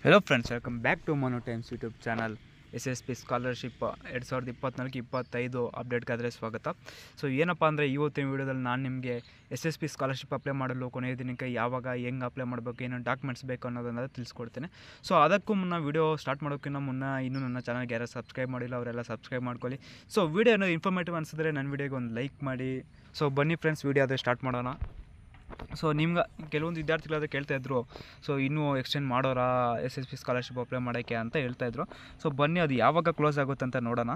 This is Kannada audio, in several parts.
Hello friends, welcome back to Mono Times YouTube channel. SSP scholarship 2024-25 ಅಪ್ಡೇಟ್ಗಾದರೆ ಸ್ವಾಗತ. ಸೊ ಏನಪ್ಪ ಅಂದರೆ ಇವತ್ತಿನ ವೀಡಿಯೋದಲ್ಲಿ ನಾನು ನಿಮಗೆ SSP ಸ್ಕಾಲರ್ಶಿಪ್ ಅಪ್ಲೈ ಮಾಡಲು ಕೊನೆಯ ದಿನಕ್ಕೆ ಯಾವಾಗ ಹೆಂಗೆ ಅಪ್ಲೈ ಮಾಡಬೇಕು, ಏನೇನು ಡಾಕ್ಯುಮೆಂಟ್ಸ್ ಬೇಕು ಅನ್ನೋದನ್ನು ತಿಳಿಸ್ಕೊಡ್ತೇನೆ. ಸೊ ಅದಕ್ಕೂ ಮುನ್ನ ವೀಡಿಯೋ ಸ್ಟಾರ್ಟ್ ಮಾಡೋಕ್ಕಿಂತ ಮುನ್ನ ಇನ್ನೂ ನನ್ನ ಚಾನಲ್ಗೆ ಯಾರು ಸಬ್ಸ್ಕ್ರೈಬ್ ಮಾಡಿಲ್ಲ ಅವರೆಲ್ಲ ಸಬ್ಸ್ಕ್ರೈಬ್ ಮಾಡ್ಕೊಳ್ಳಿ. ಸೊ ವೀಡಿಯೋ ಏನೋ ಇನ್ಫಾರ್ಮೇಟಿವ್ ಅನಿಸಿದ್ರೆ ನನ್ನ ವೀಡಿಯೋಗೆ ಒಂದು ಲೈಕ್ ಮಾಡಿ. ಸೊ ಬನ್ನಿ ಫ್ರೆಂಡ್ಸ್, ವೀಡಿಯೋ ಅದೇ ಸ್ಟಾರ್ಟ್ ಮಾಡೋಣ. ಸೊ ನಿಮ್ಗೆ ಕೆಲವೊಂದು ವಿದ್ಯಾರ್ಥಿಗಳಾದರೆ ಕೇಳ್ತಾಯಿದ್ರು, ಸೊ ಇನ್ನೂ ಎಕ್ಸ್ಟೆಂಡ್ ಮಾಡೋರಾ SSP ಸ್ಕಾಲರ್ಶಿಪ್ ಅಪ್ಲೈ ಮಾಡೋಕ್ಕೆ ಅಂತ ಹೇಳ್ತಾಯಿದ್ರು. ಸೊ ಬನ್ನಿ ಅದು ಯಾವಾಗ ಕ್ಲೋಸ್ ಆಗುತ್ತೆ ಅಂತ ನೋಡೋಣ.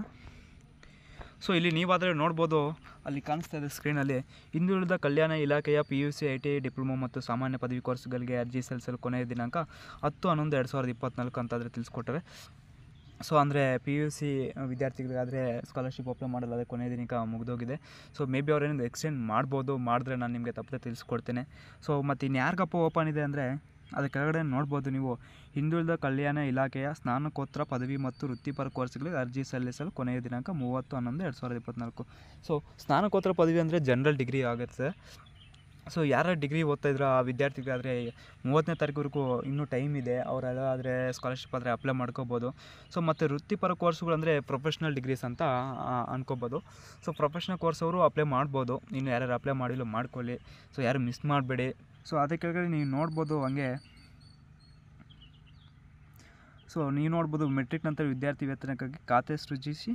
ಸೊ ಇಲ್ಲಿ ನೀವಾದರೆ ನೋಡ್ಬೋದು, ಅಲ್ಲಿ ಕಾಣಿಸ್ತಾ ಇದೆ ಸ್ಕ್ರೀನಲ್ಲಿ, ಹಿಂದುಳಿದ ಕಲ್ಯಾಣ ಇಲಾಖೆಯ PUC ITI ಡಿಪ್ಲೊಮಾ ಮತ್ತು ಸಾಮಾನ್ಯ ಪದವಿ ಕೋರ್ಸ್ಗಳಿಗೆ ಅರ್ಜಿ ಸಲ್ಲಿಸಲು ಕೊನೆಯ ದಿನಾಂಕ 10/11/2024 ಅಂತಾದರೆ ತಿಳಿಸ್ಕೊಟ್ಟಾರೆ. ಸೊ ಅಂದರೆ PUC ವಿದ್ಯಾರ್ಥಿಗಳಿಗಾದರೆ ಸ್ಕಾಲರ್ಶಿಪ್ ಅಪ್ಲೈ ಮಾಡಲಾದರೆ ಕೊನೆಯ ದಿನಾಂಕ ಮುಗಿದೋಗಿದೆ. ಸೊ ಮೇ ಬಿ ಅವ್ರೇನು ಎಕ್ಸ್ಟೆಂಡ್ ಮಾಡ್ಬೋದು, ಮಾಡಿದ್ರೆ ನಾನು ನಿಮಗೆ ತಪ್ಪದೆ ತಿಳಿಸ್ಕೊಡ್ತೇನೆ. ಸೊ ಮತ್ತು ಇನ್ಯಾರಿಗಪ್ಪ ಓಪನ್ ಇದೆ ಅಂದರೆ ಅದರ ಕೆಳಗಡೆ ನೋಡ್ಬೋದು ನೀವು, ಹಿಂದುಳಿದ ಕಲ್ಯಾಣ ಇಲಾಖೆಯ ಸ್ನಾತಕೋತ್ತರ ಪದವಿ ಮತ್ತು ವೃತ್ತಿಪರ ಕೋರ್ಸ್ಗಳಿಗೆ ಅರ್ಜಿ ಸಲ್ಲಿಸಲು ಕೊನೆಯ ದಿನಾಂಕ 30/11/2024. ಸೊ ಸ್ನಾತಕೋತ್ತರ ಪದವಿ ಅಂದರೆ ಜನರಲ್ ಡಿಗ್ರಿ ಆಗುತ್ತೆ. ಸೊ ಯಾರು ಡಿಗ್ರಿ ಓದ್ತಾಯಿದ್ರು ಆ ವಿದ್ಯಾರ್ಥಿಗಳಾದರೆ 30ನೇ ತಾರೀಕುವರೆಗೂ ಇನ್ನೂ ಟೈಮ್ ಇದೆ, ಅವರೆಲ್ಲ ಆದರೆ ಸ್ಕಾಲರ್ಶಿಪ್ ಆದರೆ ಅಪ್ಲೈ ಮಾಡ್ಕೋಬೋದು. ಸೊ ಮತ್ತು ವೃತ್ತಿಪರ ಕೋರ್ಸ್ಗಳು ಅಂದರೆ ಪ್ರೊಫೆಷ್ನಲ್ ಡಿಗ್ರೀಸ್ ಅಂತ ಅನ್ಕೋಬೋದು. ಸೊ ಪ್ರೊಫೆಷ್ನಲ್ ಕೋರ್ಸ್ ಅವರು ಅಪ್ಲೈ ಮಾಡ್ಬೋದು. ಇನ್ನು ಯಾರ್ಯಾರು ಅಪ್ಲೈ ಮಾಡಿಲ್ಲ ಮಾಡ್ಕೊಳ್ಳಿ. ಸೊ ಯಾರು ಮಿಸ್ ಮಾಡಬೇಡಿ. ಸೊ ಅದಕ್ಕೆ ಕೆಳಗಡೆ ನೀವು ನೋಡ್ಬೋದು, ಹಂಗೆ ಸೊ ನೀವು ನೋಡ್ಬೋದು, ಮೆಟ್ರಿಕ್ ನಂತರ ವಿದ್ಯಾರ್ಥಿ ವೇತನಕ್ಕಾಗಿ ಖಾತೆ ಸೃಜಿಸಿ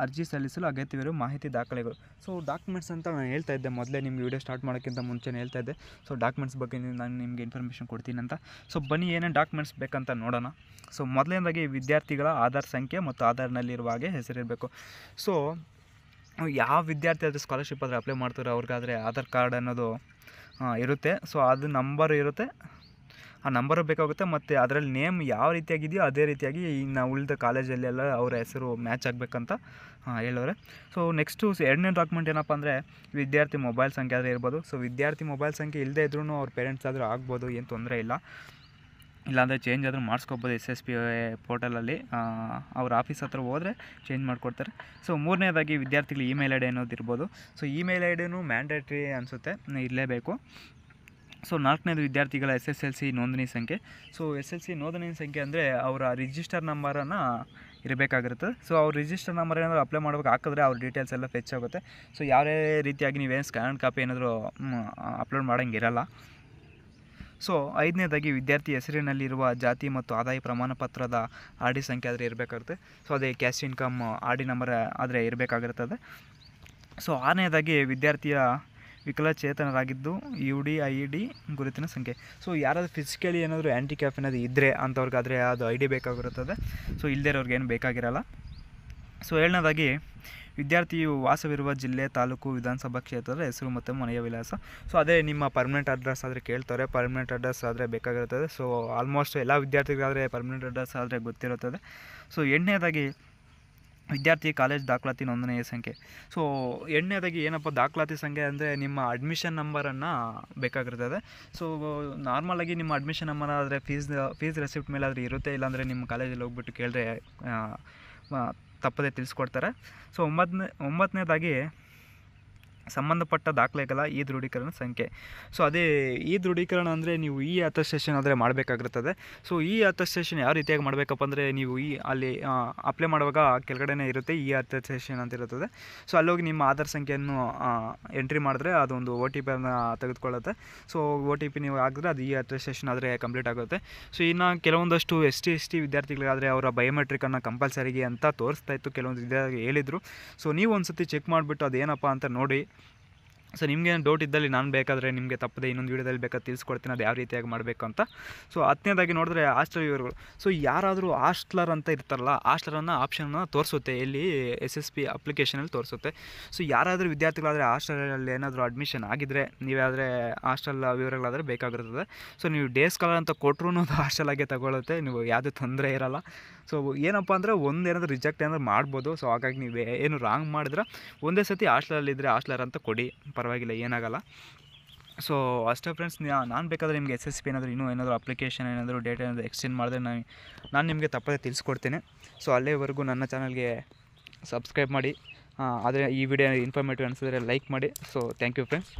ಅರ್ಜಿ ಸಲ್ಲಿಸಲು ಅಗತ್ಯವಿರುವ ಮಾಹಿತಿ ದಾಖಲೆಗಳು. ಸೊ ಡಾಕ್ಯುಮೆಂಟ್ಸ್ ಅಂತ ನಾನು ಹೇಳ್ತಾ ಇದ್ದೆ ಮೊದಲೇ, ನಿಮ್ಮ ವೀಡಿಯೋ ಸ್ಟಾರ್ಟ್ ಮಾಡೋಕ್ಕಿಂತ ಮುಂಚೆನೇ ಹೇಳ್ತಾ ಇದ್ದೆ. ಸೊ ಡಾಕ್ಯುಮೆಂಟ್ಸ್ ಬಗ್ಗೆ ನಾನು ನಿಮಗೆ ಇನ್ಫಾರ್ಮೇಷನ್ ಕೊಡ್ತೀನಿ ಅಂತ. ಸೊ ಬನ್ನಿ ಏನೇನು ಡಾಕ್ಯುಮೆಂಟ್ಸ್ ಬೇಕಂತ ನೋಡೋಣ. ಸೊ ಮೊದಲನೇದಾಗಿ ವಿದ್ಯಾರ್ಥಿಗಳ ಆಧಾರ್ ಸಂಖ್ಯೆ ಮತ್ತು ಆಧಾರ್ನಲ್ಲಿರುವ ಹಾಗೆ ಹೆಸರಿರಬೇಕು. ಸೊ ಯಾವ ವಿದ್ಯಾರ್ಥಿ ಆದರೆ ಸ್ಕಾಲರ್ಶಿಪ್ ಆದರೆ ಅಪ್ಲೈ ಮಾಡ್ತಾರೆ ಅವ್ರಿಗಾದರೆ ಆಧಾರ್ ಕಾರ್ಡ್ ಅನ್ನೋದು ಇರುತ್ತೆ. ಸೊ ಅದು ನಂಬರ್ ಇರುತ್ತೆ, ಆ ನಂಬರು ಬೇಕಾಗುತ್ತೆ. ಮತ್ತು ಅದರಲ್ಲಿ ನೇಮ್ ಯಾವ ರೀತಿಯಾಗಿದೆಯೋ ಅದೇ ರೀತಿಯಾಗಿ ಇನ್ನು ಉಳಿದ ಕಾಲೇಜಲ್ಲೆಲ್ಲ ಅವರ ಹೆಸರು ಮ್ಯಾಚ್ ಆಗಬೇಕಂತ ಹೇಳೋರೆ. ಸೊ ನೆಕ್ಸ್ಟು ಎರಡನೇ ಡಾಕ್ಯುಮೆಂಟ್ ಏನಪ್ಪ ಅಂದರೆ ವಿದ್ಯಾರ್ಥಿ ಮೊಬೈಲ್ ಸಂಖ್ಯೆ ಆದರೆ ಇರ್ಬೋದು. ಸೊ ವಿದ್ಯಾರ್ಥಿ ಮೊಬೈಲ್ ಸಂಖ್ಯೆ ಇಲ್ಲದೇ ಇದ್ರೂ ಅವ್ರ ಪೇರೆಂಟ್ಸ್ ಆದರೂ ಆಗ್ಬೋದು, ಏನು ತೊಂದರೆ ಇಲ್ಲ. ಇಲ್ಲಾಂದರೆ ಚೇಂಜ್ ಆದರೂ ಮಾಡಿಸ್ಕೋಬೋದು SSP ಪೋರ್ಟಲಲ್ಲಿ. ಅವ್ರ ಆಫೀಸ್ ಹತ್ರ ಹೋದರೆ ಚೇಂಜ್ ಮಾಡಿಕೊಡ್ತಾರೆ. ಸೊ ಮೂರನೇದಾಗಿ ವಿದ್ಯಾರ್ಥಿಗಳ ಇಮೇಲ್ ಐ ಡಿ ಅನ್ನೋದು ಇರ್ಬೋದು. ಸೊ ಇಮೇಲ್ ಐ ಡಿನೂ ಮ್ಯಾಂಡೇಟ್ರಿ ಅನಿಸುತ್ತೆ, ಇರಲೇಬೇಕು. ಸೊ ನಾಲ್ಕನೇದು ವಿದ್ಯಾರ್ಥಿಗಳ SSLC ನೋಂದಣಿ ಸಂಖ್ಯೆ. ಸೊ SSLC ನೋಂದಣಿ ಸಂಖ್ಯೆ ಅಂದರೆ ಅವರ ರಿಜಿಸ್ಟರ್ ನಂಬರನ್ನು ಇರಬೇಕಾಗಿರುತ್ತೆ. ಸೊ ಅವ್ರ ರಿಜಿಸ್ಟರ್ ನಂಬರ್ ಏನಾದರೂ ಅಪ್ಲೈ ಮಾಡ್ಬೇಕು ಹಾಕಿದ್ರೆ ಅವ್ರ ಡೀಟೇಲ್ಸ್ ಎಲ್ಲ ಫೆಚ್ ಆಗುತ್ತೆ. ಸೊ ಯಾವುದೇ ರೀತಿಯಾಗಿ ನೀವೇನು ಸ್ಕ್ಯಾನ್ ಕಾಪಿ ಏನಾದರೂ ಅಪ್ಲೋಡ್ ಮಾಡೋಂಗಿರಲ್ಲ. ಸೊ ಐದನೇದಾಗಿ ವಿದ್ಯಾರ್ಥಿ ಹೆಸರಿನಲ್ಲಿರುವ ಜಾತಿ ಮತ್ತು ಆದಾಯ ಪ್ರಮಾಣ ಪತ್ರದ RD ಸಂಖ್ಯೆ ಆದರೆ ಇರಬೇಕಾಗುತ್ತೆ. ಸೊ ಅದೇ ಕ್ಯಾಶ್ ಇನ್ಕಮ್ RD ನಂಬರ್ ಆದರೆ ಇರಬೇಕಾಗಿರ್ತದೆ. ಸೊ ಆರನೇದಾಗಿ ವಿದ್ಯಾರ್ಥಿಯ ವಿಕಲಚೇತನರಾಗಿದ್ದು UDID ಗುರುತಿನ ಸಂಖ್ಯೆ. ಸೊ ಯಾರಾದರೂ ಫಿಸಿಕಲಿ ಏನಾದರೂ ಹ್ಯಾಂಡಿಕ್ಯಾಪ್ ಏನಾದರೂ ಇದ್ದರೆ ಅಂಥವ್ರಿಗಾದರೆ ಅದು ID ಬೇಕಾಗಿರುತ್ತದೆ. ಸೊ ಇಲ್ಲದೇ ಇರೋರ್ಗೆ ಏನು ಬೇಕಾಗಿರಲ್ಲ. ಸೊ ಏಳನೇದಾಗಿ ವಿದ್ಯಾರ್ಥಿಯು ವಾಸವಿರುವ ಜಿಲ್ಲೆ, ತಾಲೂಕು, ವಿಧಾನಸಭಾ ಕ್ಷೇತ್ರದ ಹೆಸರು ಮತ್ತು ಮನೆಯ ವಿಳಾಸ. ಸೊ ಅದೇ ನಿಮ್ಮ ಪರ್ಮನೆಂಟ್ ಅಡ್ರೆಸ್ ಆದರೆ ಕೇಳ್ತಾರೆ, ಪರ್ಮನೆಂಟ್ ಅಡ್ರೆಸ್ ಆದರೆ ಬೇಕಾಗಿರುತ್ತದೆ. ಸೊ ಆಲ್ಮೋಸ್ಟ್ ಎಲ್ಲ ವಿದ್ಯಾರ್ಥಿಗಳಾದರೆ ಪರ್ಮನೆಂಟ್ ಅಡ್ರೆಸ್ ಆದರೆ ಗೊತ್ತಿರುತ್ತದೆ. ಸೊ ಎಂಟನೇದಾಗಿ ವಿದ್ಯಾರ್ಥಿ ಕಾಲೇಜ್ ದಾಖಲಾತಿ ನೋಂದಣಿಯ ಸಂಖ್ಯೆ. ಸೊ ಎಂಟನೇದಾಗಿ ಏನಪ್ಪ ದಾಖಲಾತಿ ಸಂಖ್ಯೆ ಅಂದರೆ ನಿಮ್ಮ ಅಡ್ಮಿಷನ್ ನಂಬರನ್ನು ಬೇಕಾಗಿರ್ತದೆ. ಸೊ ನಾರ್ಮಲಾಗಿ ನಿಮ್ಮ ಅಡ್ಮಿಷನ್ ನಂಬರ್ ಆದರೆ ಫೀಸ್ ರೆಸಿಪ್ಟ್ ಮೇಲೆ ಆದರೆ ಇರುತ್ತೆ, ಇಲ್ಲಾಂದರೆ ನಿಮ್ಮ ಕಾಲೇಜಲ್ಲಿ ಹೋಗ್ಬಿಟ್ಟು ಕೇಳಿದ್ರೆ ತಪ್ಪದೇ ತಿಳಿಸ್ಕೊಡ್ತಾರೆ. ಸೊ ಒಂಬತ್ತನೇದಾಗಿ ಸಂಬಂಧಪಟ್ಟ ದಾಖಲೆಗಳ ಈ ದೃಢೀಕರಣ ಸಂಖ್ಯೆ. ಸೊ ಅದೇ ಈ ದೃಢೀಕರಣ ಅಂದರೆ ನೀವು ಈ ಅಟೆಸ್ಟೇಷನ್ ಆದರೆ ಮಾಡಬೇಕಾಗಿರ್ತದೆ. ಸೊ ಈ ಅಟೆಸ್ಟೇಷನ್ ಯಾವ ರೀತಿಯಾಗಿ ಮಾಡಬೇಕಪ್ಪ ಅಂದರೆ ನೀವು ಅಲ್ಲಿ ಅಪ್ಲೈ ಮಾಡುವಾಗ ಕೆಳಗಡೆನೇ ಇರುತ್ತೆ ಈ ಅಟೆಸ್ಟೇಷನ್ ಅಂತ ಇರುತ್ತದೆ. ಸೊ ಅಲ್ಲೋಗಿ ನಿಮ್ಮ ಆಧಾರ್ ಸಂಖ್ಯೆಯನ್ನು ಎಂಟ್ರಿ ಮಾಡಿದ್ರೆ ಅದೊಂದು OTP ತೆಗೆದುಕೊಳ್ಳುತ್ತೆ. ಸೊ OTP ನೀವು ಹಾಕಿದ್ರೆ ಅದು ಈ ಅಟೆಸ್ಟೇಷನ್ ಆದರೆ ಕಂಪ್ಲೀಟ್ ಆಗುತ್ತೆ. ಸೊ ಇನ್ನು ಕೆಲವೊಂದಷ್ಟು ST ವಿದ್ಯಾರ್ಥಿಗಳಾದರೆ ಅವರ ಬಯೋಮೆಟ್ರಿಕನ್ನು ಕಂಪಲ್ಸರಿಗೆ ಅಂತ ತೋರಿಸ್ತಾ ಇತ್ತು, ಕೆಲವೊಂದು ವಿದ್ಯಾರ್ಥಿ ಹೇಳಿದರು. ಸೊ ನೀವು ಒಂದು ಸತಿ ಚೆಕ್ ಮಾಡಿಬಿಟ್ಟು ಅದೇನಪ್ಪ ಅಂತ ನೋಡಿ. ಸೊ ನಿಮಗೇನು ಡೌಟ್ ಇದ್ದಲ್ಲಿ ನಾನು ಬೇಕಾದರೆ ನಿಮಗೆ ತಪ್ಪದೆ ಇನ್ನೊಂದು ವೀಡಿಯೋದಲ್ಲಿ ಬೇಕಾದ್ರೆ ತಿಳಿಸ್ಕೊಡ್ತೀನಿ ಅದು ಯಾವ ರೀತಿಯಾಗಿ ಮಾಡಬೇಕು ಅಂತ. ಸೊ ಹತ್ತನೇದಾಗಿ ನೋಡಿದ್ರೆ ಹಾಸ್ಟೆಲ್ ವಿವರಗಳು. ಸೊ ಯಾರಾದರೂ ಹಾಸ್ಟ್ಲರ್ ಅಂತ ಇರ್ತಾರಲ್ಲ, ಹಾಸ್ಟೆಲನ್ನು ಆಪ್ಷನ್ನ ತೋರಿಸುತ್ತೆ ಇಲ್ಲಿ SSP ಅಪ್ಲಿಕೇಶನಲ್ಲಿ ತೋರಿಸುತ್ತೆ. ಸೊ ಯಾರಾದರೂ ವಿದ್ಯಾರ್ಥಿಗಳಾದರೆ ಹಾಸ್ಟೆಲಲ್ಲಿ ಏನಾದರೂ ಅಡ್ಮಿಷನ್ ಆಗಿದ್ದರೆ ನೀವಾದರೆ ಹಾಸ್ಟೆಲ್ ವಿವರಗಳಾದರೆ ಬೇಕಾಗಿರ್ತದೆ. ಸೊ ನೀವು ಡೇ ಸ್ಕಾಲರ್ ಅಂತ ಕೊಟ್ಟರು ಅದು ಹಾಸ್ಟೆಲಾಗೆ ತಗೊಳುತ್ತೆ, ನೀವು ಯಾವುದೇ ತೊಂದರೆ ಇರೋಲ್ಲ. ಸೊ ಏನಪ್ಪ ಅಂದರೆ ಏನಾದರೂ ರಿಜೆಕ್ಟ್ ಏನಾದರೂ ಮಾಡ್ಬೋದು. ಸೊ ಹಾಗಾಗಿ ನೀವು ಏನು ರಾಂಗ್ ಮಾಡಿದ್ರೆ ಒಂದೇ ಸತಿ ಹಾಸ್ಟೆಲಲ್ಲಿದ್ದರೆ ಹಾಸ್ಟೆಲರ್ ಅಂತ ಕೊಡಿ, ಪರವಾಗಿಲ್ಲ, ಏನಾಗಲ್ಲ. ಸೊ ಅಷ್ಟೇ ಫ್ರೆಂಡ್ಸ್. ನಾನು ಬೇಕಾದರೆ ನಿಮಗೆ SSP ಏನಾದರೂ ಅಪ್ಲಿಕೇಶನ್ ಏನಾದರೂ ಡೇಟಾ ಏನಾದರೂ ಎಕ್ಸ್ಚೇಂಜ್ ಮಾಡಿದ್ರೆ ನಾನು ನಿಮಗೆ ತಪ್ಪದೇ ತಿಳಿಸ್ಕೊಡ್ತೇನೆ. ಸೊ ಅಲ್ಲಿವರೆಗೂ ನನ್ನ ಚಾನಲ್ಗೆ ಸಬ್ಸ್ಕ್ರೈಬ್ ಮಾಡಿ. ಆದರೆ ಈ ವಿಡಿಯೋ ಇನ್ಫಾರ್ಮೇಟಿವ್ ಅನಿಸಿದ್ರೆ ಲೈಕ್ ಮಾಡಿ. So thank you friends.